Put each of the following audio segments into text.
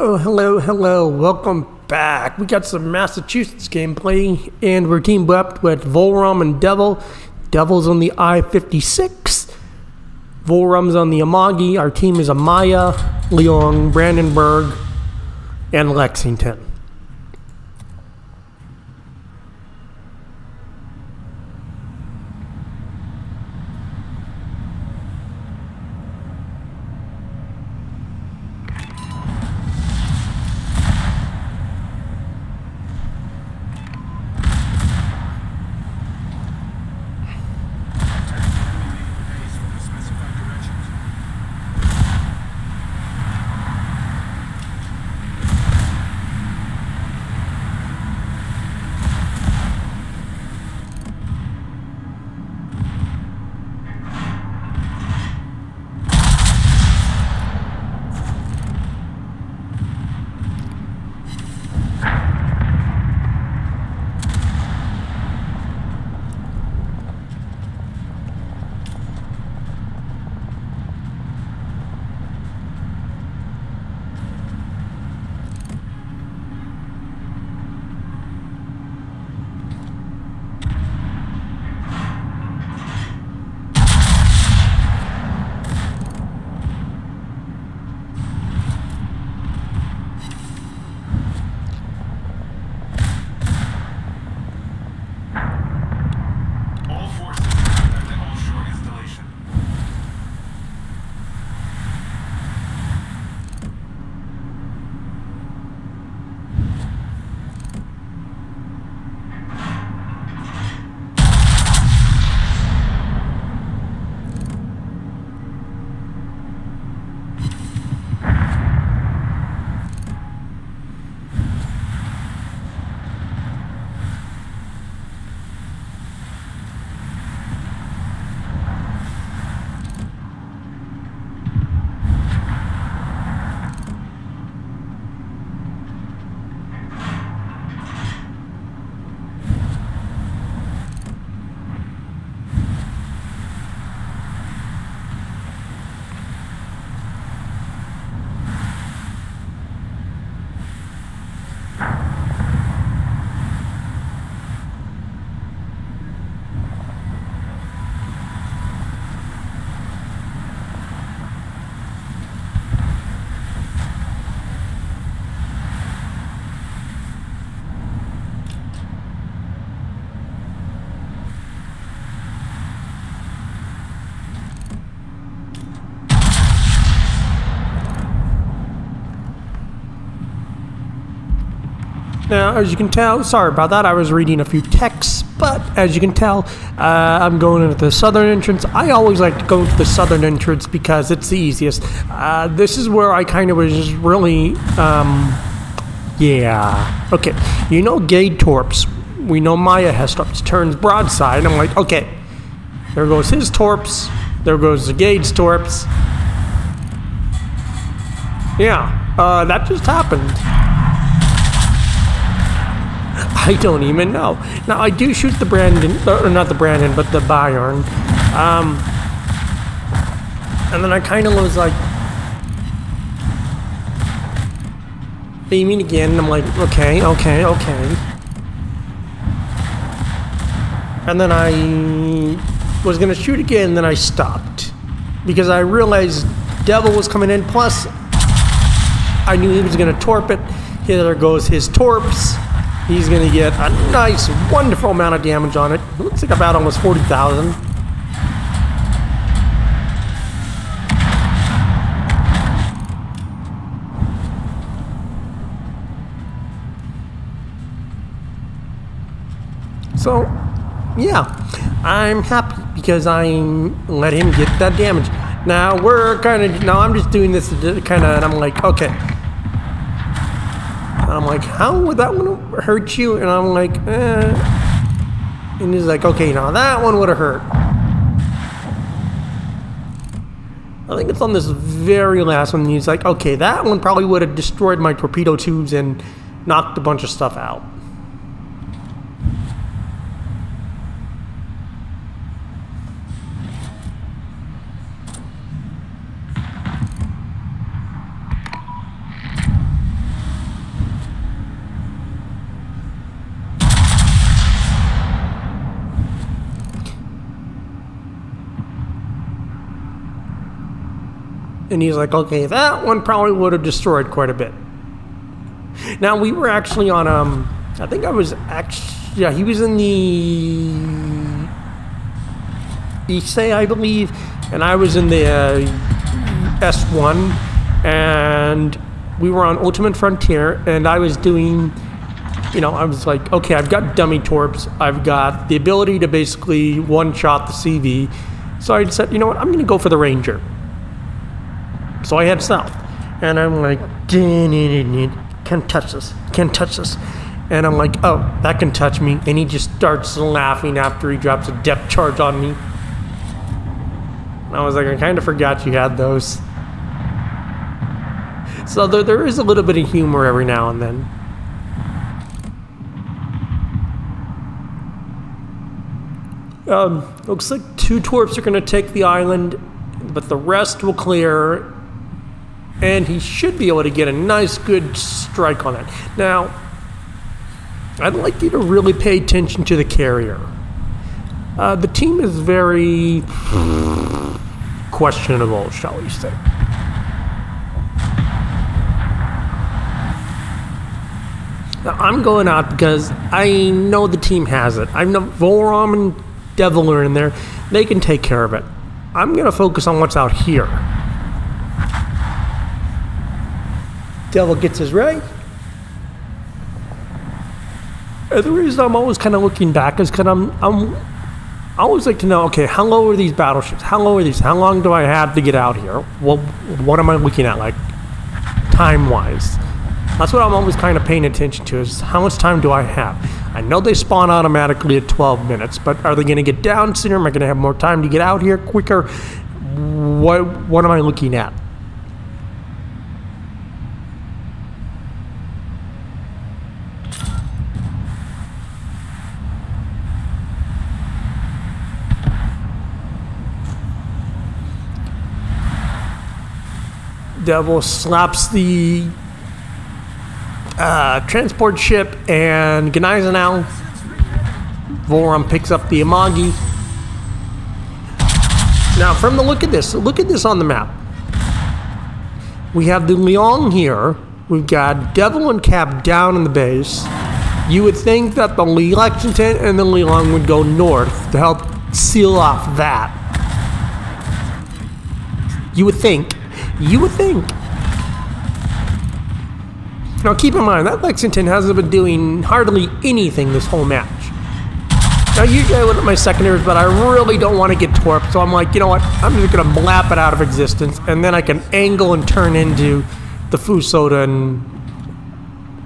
Hello, hello, hello. Welcome back. We got some Massachusetts gameplay, and we're teamed up with Volron and Devil. Devil's on the I-56. Volron's on the Amagi. Our team is Amaya, Leon, Brandenburg, and Lexington. Now, as you can tell, sorry about that, I was reading a few texts, but as you can tell, I'm going into the southern entrance. I always like to go to the southern entrance because it's the easiest. This is where I kind of was just really, yeah. Okay, you know Gade Torps. We know Maya has torps. Turns broadside, and I'm like, okay, there goes his torps. There goes the Gade's torps. Yeah, that just happened. I don't even know. Now, I do shoot the Brandon, or not the Brandon, but the Bayern. And then I kind of was like, aiming again, and I'm like, okay. And then I was going to shoot again, and then I stopped. Because I realized Devil was coming in, plus I knew he was going to torp it. Here there goes his torps. He's going to get a nice, wonderful amount of damage on it. It looks like about almost 40,000. So, yeah, I'm happy because I let him get that damage. Now, I'm just doing this kind of, and I'm like, okay. I'm like, how would that one hurt you? And I'm like, And he's like, okay, now that one would have hurt. I think it's on this very last one. He's like, okay, that one probably would have destroyed my torpedo tubes and knocked a bunch of stuff out. And he's like, okay, that one probably would have destroyed quite a bit. Now, we were actually on, I think I was actually, yeah, he was in the Issei, I believe, and I was in the S1, and we were on Ultimate Frontier, and I was doing, you know, I was like, okay, I've got dummy torps, I've got the ability to basically one-shot the CV, so I said, you know what, I'm going to go for the Ranger. So I head south, and I'm like, can't touch this, can't touch this. And I'm like, oh, that can touch me. And he just starts laughing after he drops a depth charge on me. And I was like, I kind of forgot you had those. So there is a little bit of humor every now and then. Looks like 2 torps are going to take the island, but the rest will clear. And he should be able to get a nice, good strike on it. Now, I'd like you to really pay attention to the carrier. The team is very questionable, shall we say. Now, I'm going out because I know the team has it. I know Volron and Devil are in there. They can take care of it. I'm going to focus on what's out here. Devil gets his ray. And the reason I'm always kind of looking back is because I always like to know, okay, how low are these battleships? How low are these? How long do I have to get out here? Well, what am I looking at, like, time-wise? That's what I'm always kind of paying attention to, is how much time do I have? I know they spawn automatically at 12 minutes, but are they going to get down sooner? Am I going to have more time to get out here quicker? What am I looking at? Devil slaps the transport ship and Gneisenau. Volron picks up the Amagi. Now, from the look at this on the map. We have the Liang here. We've got Devil and Cap down in the base. You would think that the Lexington and the Liang would go north to help seal off that. You would think. Now keep in mind, that Lexington hasn't been doing hardly anything this whole match. Now usually I look at my secondaries, but I really don't want to get torped, so I'm like, you know what, I'm just going to blap it out of existence, and then I can angle and turn into the Fusoda and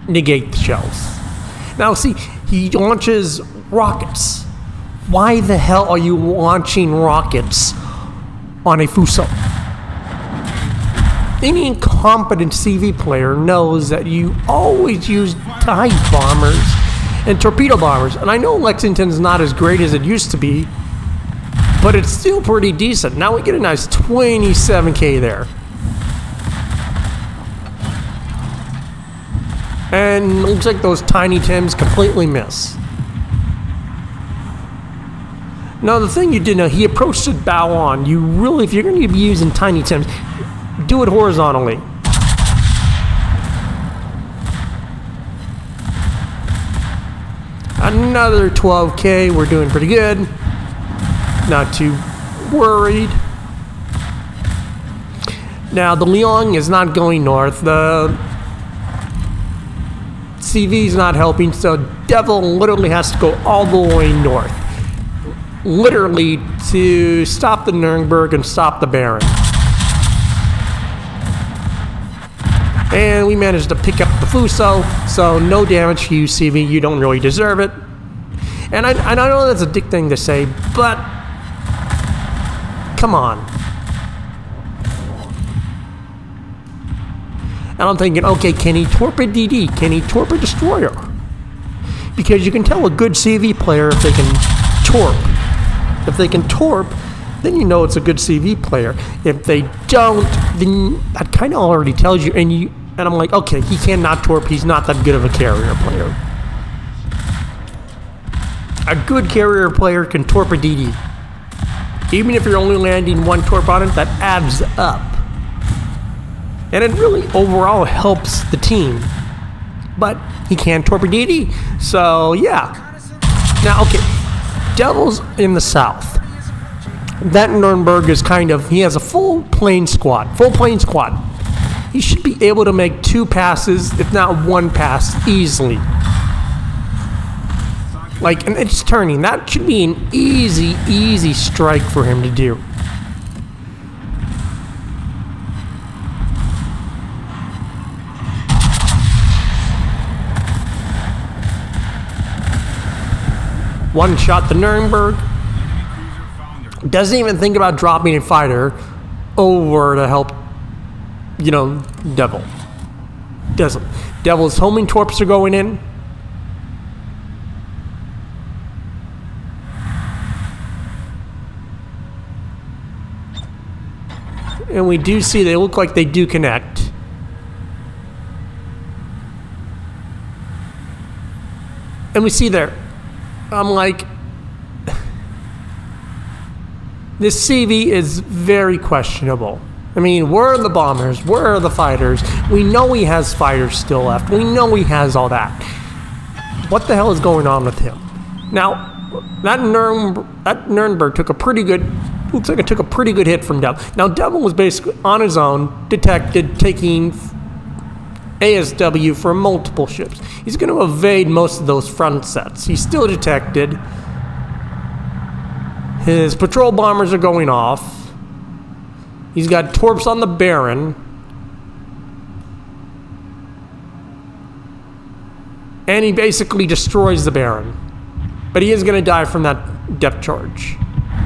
negate the shells. Now see, he launches rockets. Why the hell are you launching rockets on a Fusoda? Any incompetent CV player knows that you always use dive bombers and torpedo bombers. And I know Lexington's not as great as it used to be, but it's still pretty decent. Now we get a nice 27K there. And it looks like those Tiny Tims completely miss. Now the thing you did know, he approached it bow on. You really, if you're going to be using Tiny Tims, do it horizontally. Another 12K, we're doing pretty good. Not too worried. Now the Liang is not going north. The CV's not helping, so Devil literally has to go all the way north. Literally to stop the Nuremberg and stop the Baron. And we managed to pick up the Fuso, so no damage to you, CV. You don't really deserve it. And I know that's a dick thing to say, but come on. And I'm thinking, okay, can he torpedo DD? Can he torpedo destroyer? Because you can tell a good CV player if they can torp. If they can torp, then you know it's a good CV player. If they don't, then that kind of already tells you. And I'm like, okay, he cannot torp. He's not that good of a carrier player. A good carrier player can torp a DD. Even if you're only landing one torp on it, that adds up. And it really overall helps the team. But he can't torpedo. So, yeah. Now, okay. Devil's in the south. That Nuremberg is kind of, he has a full plane squad. He should be able to make 2 passes, if not 1 pass, easily. Like, and it's turning. That should be an easy strike for him to do. One shot the Nuremberg. Doesn't even think about dropping a fighter over to help, you know, Devil. Doesn't. Devil's homing torps are going in. And we do see they look like they do connect. And we see there, I'm like, this CV is very questionable. I mean, where are the bombers? Where are the fighters? We know he has fighters still left. We know he has all that. What the hell is going on with him? Now, that Nuremberg took a pretty good, looks like it took a pretty good hit from Devil. Now, Devil was basically on his own, detected, taking ASW for multiple ships. He's going to evade most of those front sets. He's still detected. His patrol bombers are going off. He's got torps on the Baron. And he basically destroys the Baron. But he is going to die from that depth charge.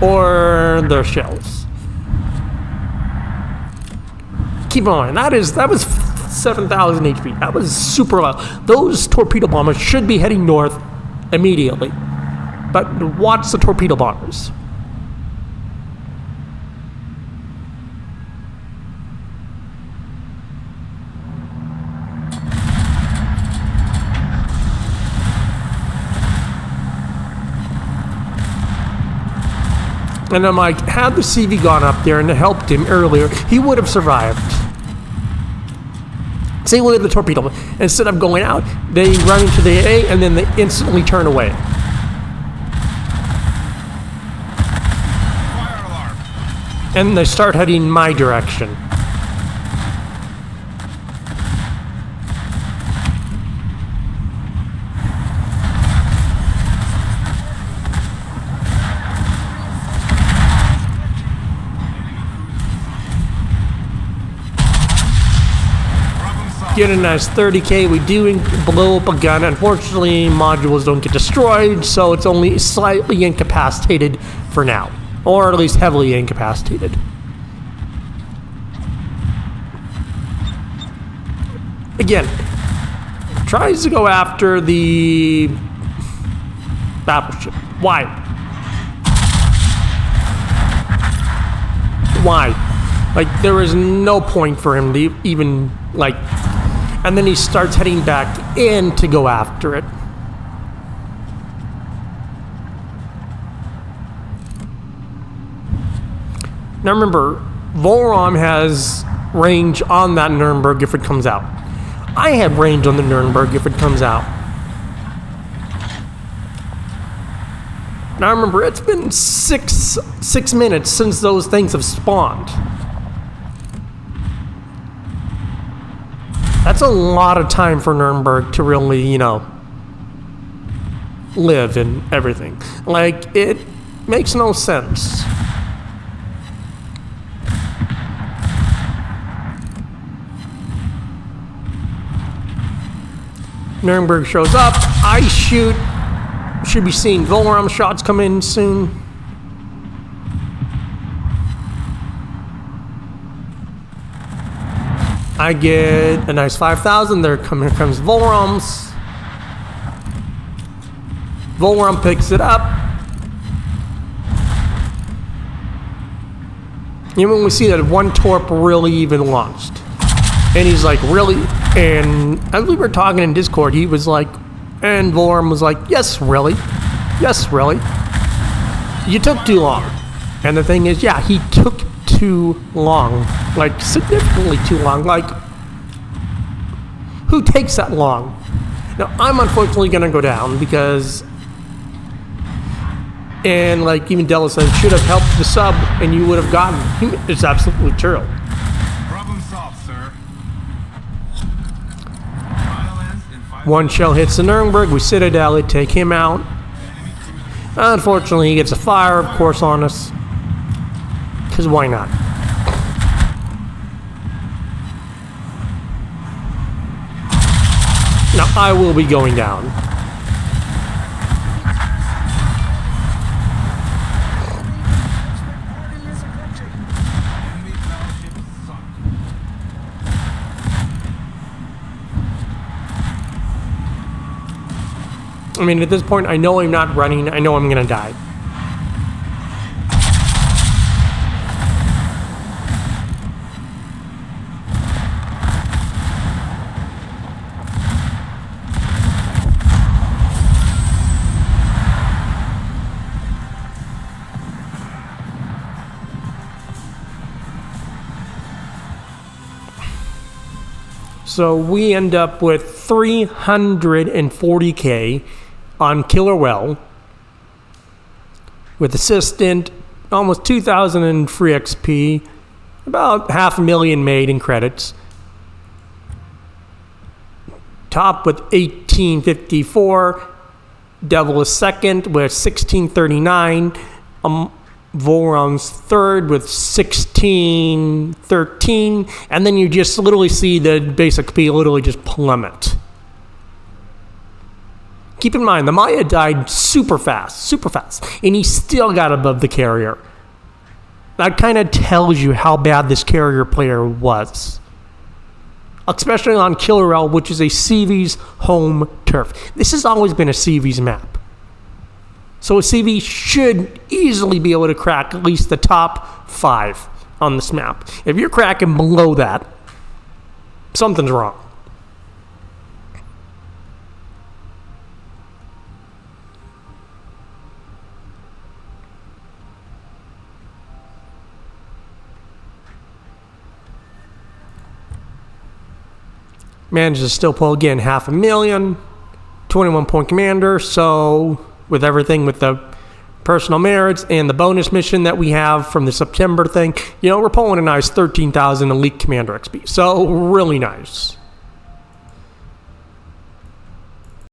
Or the shells. Keep in mind, that was 7,000 HP. That was super low. Those torpedo bombers should be heading north immediately. But watch the torpedo bombers. And I'm like, had the CV gone up there and helped him earlier, he would have survived. Same with the torpedo. Instead of going out, they run into the A and then they instantly turn away. And they start heading my direction. Get a nice 30k. We do blow up a gun. Unfortunately, modules don't get destroyed, so it's only slightly incapacitated for now. Or at least heavily incapacitated. Again, tries to go after the battleship. Why? Why? Like, there is no point for him to even, like... And then he starts heading back in to go after it. Now remember, Volron has range on that Nuremberg if it comes out. I have range on the Nuremberg if it comes out. Now remember, it's been six minutes since those things have spawned. That's a lot of time for Nuremberg to really, you know, live and everything. Like, it makes no sense. Nuremberg shows up. I shoot. Should be seeing Volron shots come in soon. I get a nice 5,000. Here comes Volron's. Volron picks it up. Even we see that one torp really even launched. And he's like, really? And as we were talking in Discord, he was like, and Volron was like, yes, really? Yes, really? You took too long. And the thing is, yeah, he took too long. Like, significantly too long. Like, who takes that long? Now, I'm unfortunately going to go down because... And, like, even Della said, should have helped the sub and you would have gotten... It's absolutely true. Problem solved, sir. One shell hits the Nuremberg. We Citadel it, take him out. Unfortunately, he gets a fire, of course, on us. Because why not? Now, I will be going down. I mean, at this point, I know I'm not running. I know I'm going to die. So we end up with 340k on Killer Well, with assistant, almost 2,000 in free XP, about 500,000 made in credits. Top with 1854, Devil is second with 1639, Volron's third with 1613, and then you just literally see the basic XP literally just plummet. Keep in mind, the Maya died super fast, and he still got above the carrier. That kind of tells you how bad this carrier player was. Especially on Killer Well, which is a CV's home turf. This has always been a CV's map. So a CV should easily be able to crack at least the top 5 on this map. If you're cracking below that, something's wrong. Managed to still pull again 500,000, 21 point commander. So with everything with the personal merits and the bonus mission that we have from the September thing, you know, we're pulling a nice 13,000 elite commander XP. So really nice.